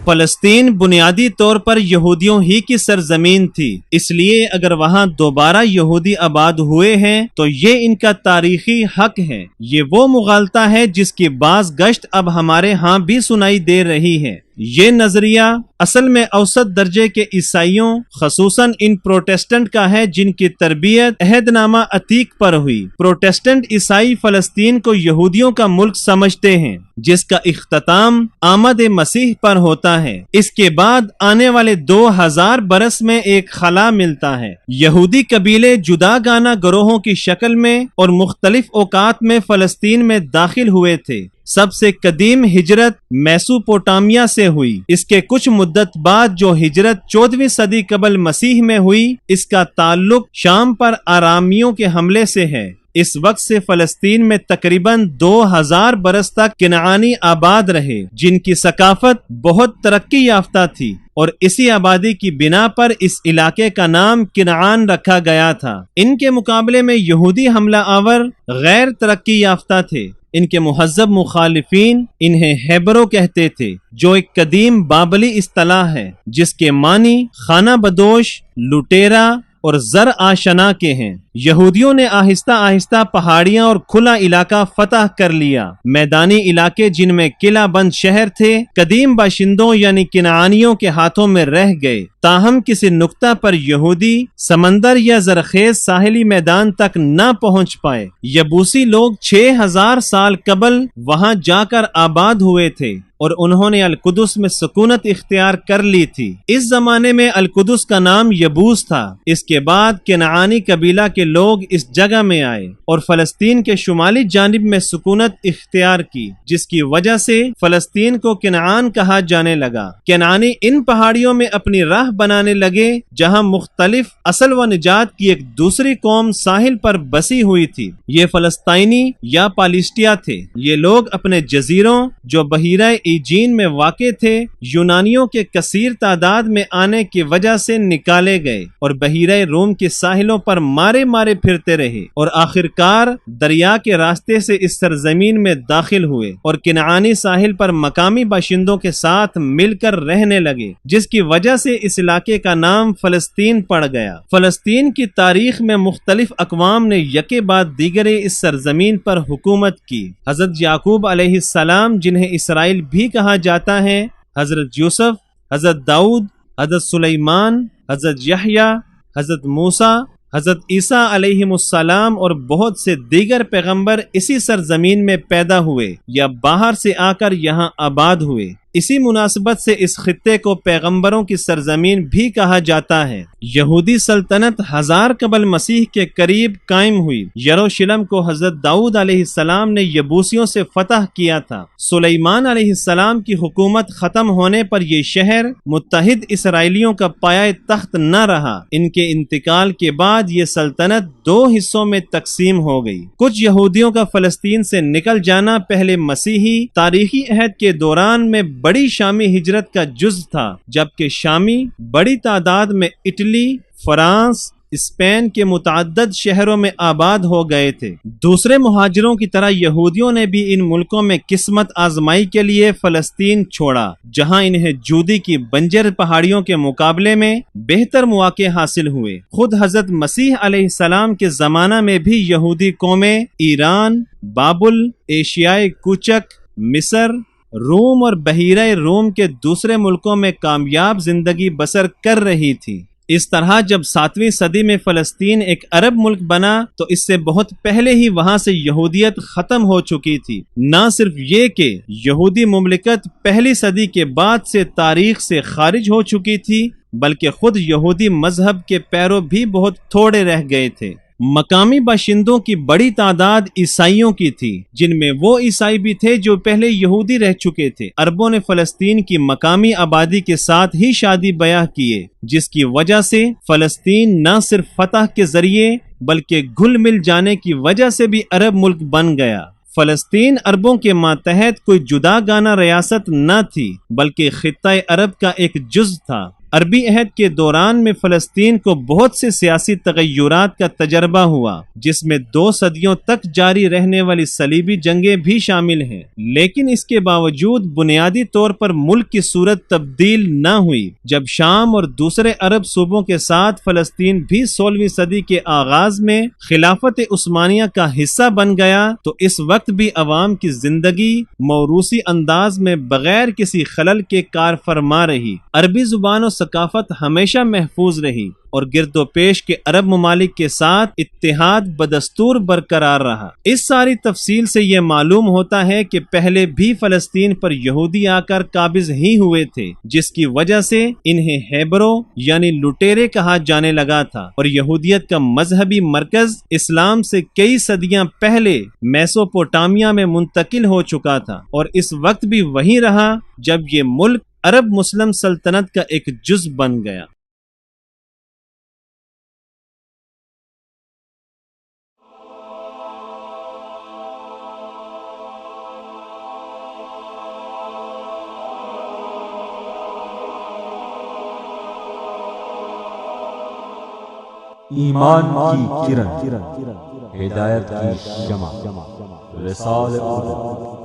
فلسطین بنیادی طور پر یہودیوں ہی کی سرزمین تھی، اس لیے اگر وہاں دوبارہ یہودی آباد ہوئے ہیں تو یہ ان کا تاریخی حق ہے۔ یہ وہ مغالطہ ہے جس کی باز گشت اب ہمارے ہاں بھی سنائی دے رہی ہے۔ یہ نظریہ اصل میں اوسط درجے کے عیسائیوں خصوصاً ان پروٹسٹنٹ کا ہے جن کی تربیت عہد نامہ عتیق پر ہوئی۔ پروٹسٹنٹ عیسائی فلسطین کو یہودیوں کا ملک سمجھتے ہیں جس کا اختتام آمد مسیح پر ہوتا ہے۔ اس کے بعد آنے والے 2000 برس میں ایک خلا ملتا ہے۔ یہودی قبیلے جدا گانا گروہوں کی شکل میں اور مختلف اوقات میں فلسطین میں داخل ہوئے تھے۔ سب سے قدیم ہجرت میسوپوٹامیہ سے ہوئی۔ اس کے کچھ مدت بعد جو ہجرت 14ویں صدی قبل مسیح میں ہوئی، اس کا تعلق شام پر آرامیوں کے حملے سے ہے۔ اس وقت سے فلسطین میں تقریباً 2000 برس تک کنعانی آباد رہے جن کی ثقافت بہت ترقی یافتہ تھی، اور اسی آبادی کی بنا پر اس علاقے کا نام کنعان رکھا گیا تھا۔ ان کے مقابلے میں یہودی حملہ آور غیر ترقی یافتہ تھے۔ ان کے مہذب مخالفین انہیں ہیبرو کہتے تھے، جو ایک قدیم بابلی اصطلاح ہے جس کے معنی خانہ بدوش، لٹیرا اور زر آشنا کے ہیں۔ یہودیوں نے آہستہ آہستہ پہاڑیاں اور کھلا علاقہ فتح کر لیا۔ میدانی علاقے جن میں قلعہ بند شہر تھے قدیم باشندوں یعنی کنعانیوں کے ہاتھوں میں رہ گئے، تاہم کسی نقطہ پر یہودی سمندر یا زرخیز ساحلی میدان تک نہ پہنچ پائے۔ یبوسی لوگ 6000 سال قبل وہاں جا کر آباد ہوئے تھے اور انہوں نے القدس میں سکونت اختیار کر لی تھی۔ اس زمانے میں القدس کا نام یبوس تھا۔ اس کے بعد کنعانی قبیلہ کے لوگ اس جگہ میں آئے اور فلسطین کے شمالی جانب میں سکونت اختیار کی، جس کی وجہ سے فلسطین کو کنعان کہا جانے لگا۔ کنعانی ان پہاڑیوں میں اپنی راہ بنانے لگے جہاں مختلف اصل و نجات کی ایک دوسری قوم ساحل پر بسی ہوئی تھی۔ یہ فلسطینی یا پالسٹیا تھے۔ یہ لوگ اپنے جزیروں جو بحیرہ ایجین میں واقع تھے یونانیوں کے کثیر تعداد میں آنے کی وجہ سے نکالے گئے اور بحیرہ روم کے ساحلوں پر مارے پھرتے رہے، اور آخرکار دریا کے راستے سے اس سرزمین میں داخل ہوئے اور کنعانی ساحل پر مقامی باشندوں کے ساتھ مل کر رہنے لگے، جس کی وجہ سے اس علاقے کا نام فلسطین پڑ گیا۔ فلسطین کی تاریخ میں مختلف اقوام نے یکے بعد دیگرے اس سرزمین پر حکومت کی۔ حضرت یعقوب علیہ السلام جنہیں اسرائیل بھی کہا جاتا ہے، حضرت یوسف، حضرت داؤد، حضرت سلیمان، حضرت یحییٰ، حضرت موسیٰ، حضرت عیسیٰ علیہ السلام اور بہت سے دیگر پیغمبر اسی سرزمین میں پیدا ہوئے یا باہر سے آ کر یہاں آباد ہوئے۔ اسی مناسبت سے اس خطے کو پیغمبروں کی سرزمین بھی کہا جاتا ہے۔ یہودی سلطنت 1000 قبل مسیح کے قریب قائم ہوئی۔ یروشلم کو حضرت داؤد علیہ السلام نے یبوسیوں سے فتح کیا تھا۔ سلیمان علیہ السلام کی حکومت ختم ہونے پر یہ شہر متحد اسرائیلیوں کا پایہ تخت نہ رہا۔ ان کے انتقال کے بعد یہ سلطنت 2 حصوں میں تقسیم ہو گئی۔ کچھ یہودیوں کا فلسطین سے نکل جانا پہلے مسیحی تاریخی عہد کے دوران میں بڑی شامی ہجرت کا جز تھا، جبکہ شامی بڑی تعداد میں اٹلی، فرانس، اسپین کے متعدد شہروں میں آباد ہو گئے تھے۔ دوسرے مہاجروں کی طرح یہودیوں نے بھی ان ملکوں میں قسمت آزمائی کے لیے فلسطین چھوڑا، جہاں انہیں جودی کی بنجر پہاڑیوں کے مقابلے میں بہتر مواقع حاصل ہوئے۔ خود حضرت مسیح علیہ السلام کے زمانہ میں بھی یہودی قومیں ایران، بابل، ایشیائے کوچک، مصر، روم اور بحیرہ روم کے دوسرے ملکوں میں کامیاب زندگی بسر کر رہی تھی۔ اس طرح جب 7ویں صدی میں فلسطین ایک عرب ملک بنا تو اس سے بہت پہلے ہی وہاں سے یہودیت ختم ہو چکی تھی۔ نہ صرف یہ کہ یہودی مملکت پہلی صدی کے بعد سے تاریخ سے خارج ہو چکی تھی، بلکہ خود یہودی مذہب کے پیرو بھی بہت تھوڑے رہ گئے تھے۔ مقامی باشندوں کی بڑی تعداد عیسائیوں کی تھی، جن میں وہ عیسائی بھی تھے جو پہلے یہودی رہ چکے تھے۔ عربوں نے فلسطین کی مقامی آبادی کے ساتھ ہی شادی بیاہ کیے، جس کی وجہ سے فلسطین نہ صرف فتح کے ذریعے بلکہ گھل مل جانے کی وجہ سے بھی عرب ملک بن گیا۔ فلسطین عربوں کے ماتحت کوئی جدا گانا ریاست نہ تھی، بلکہ خطہ عرب کا ایک جز تھا۔ عربی عہد کے دوران میں فلسطین کو بہت سے سیاسی تغیرات کا تجربہ ہوا، جس میں 2 صدیوں تک جاری رہنے والی صلیبی جنگیں بھی شامل ہیں، لیکن اس کے باوجود بنیادی طور پر ملک کی صورت تبدیل نہ ہوئی۔ جب شام اور دوسرے عرب صوبوں کے ساتھ فلسطین بھی 16ویں صدی کے آغاز میں خلافت عثمانیہ کا حصہ بن گیا تو اس وقت بھی عوام کی زندگی موروثی انداز میں بغیر کسی خلل کے کار فرما رہی۔ عربی زبان و ثقافت ہمیشہ محفوظ رہی اور گرد و پیش کے عرب ممالک کے ساتھ اتحاد بدستور برقرار رہا۔ اس ساری تفصیل سے یہ معلوم ہوتا ہے کہ پہلے بھی فلسطین پر یہودی آ کر قابض ہی ہوئے تھے، جس کی وجہ سے انہیں ہیبرو یعنی لٹیرے کہا جانے لگا تھا، اور یہودیت کا مذہبی مرکز اسلام سے کئی صدیاں پہلے میسوپوٹامیہ میں منتقل ہو چکا تھا، اور اس وقت بھی وہی رہا جب یہ ملک عرب مسلم سلطنت کا ایک جز بن گیا۔ ایمان کی کرن، ہدایت کی شمع، رسالہ